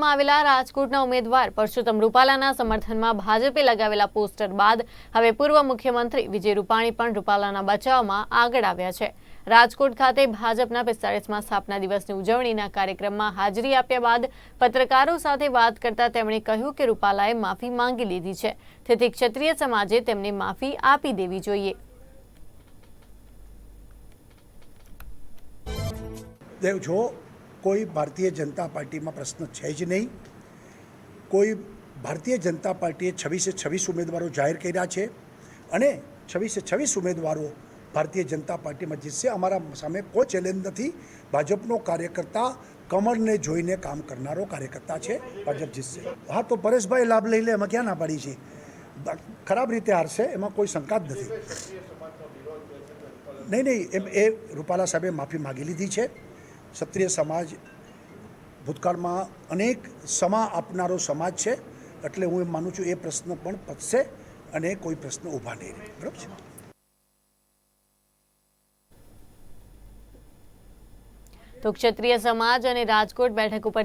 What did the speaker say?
જિલ્લામાં આવેલા રાજકોટના ઉમેદવાર પરસોત્તમ રૂપાલાના સમર્થનમાં ભાજપે લગાવેલા પોસ્ટર બાદ હવે પૂર્વ મુખ્યમંત્રી વિજય રૂપાણી પણ રૂપાલાના બચાવમાં આગળ આવ્યા છે। રાજકોટ ખાતે ભાજપના 45મા સ્થાપના દિવસની ઉજવણીના કાર્યક્રમમાં હાજરી આપ્યા બાદ પત્રકારો સાથે વાત કરતા તેમણે કહ્યું કે રૂપાલાએ માફી માંગી લીધી છે, તેથી ક્ષત્રિય સમાજે તેમને માફી આપી દેવી જોઈએ। જો કોઈ ભારતીય જનતા પાર્ટીમાં પ્રશ્ન છે જ નહીં। કોઈ ભારતીય જનતા પાર્ટીએ 26 ઉમેદવારો જાહેર કર્યા છે અને 26 ઉમેદવારો ભારતીય જનતા પાર્ટીમાં જીતશે। અમારા સામે કોઈ ચેલેન્જ નથી। ભાજપનો કાર્યકર્તા કમળને જોઈને કામ કરનારો કાર્યકર્તા છે, ભાજપ જીતશે। હા, તો પરેશભાઈ લાભ લઈ લે, એમાં ક્યાં ના પાડી છે? ખરાબ રીતે હારશે, એમાં કોઈ શંકા જ નથી। નહીં, એ રૂપાલા સાહેબે માફી માગી લીધી છે। ક્ષત્રિય સમાજ ભૂતકાળમાં અનેક સમા આપનારો સમાજ છે, એટલે હું એમ માનું છું એ પ્રશ્ન પણ પતશે અને કોઈ પ્રશ્ન ઊભા નહીં રહે। બરાબર છે। તો ક્ષત્રિય સમાજ અને રાજકોટ બેઠક ઉપર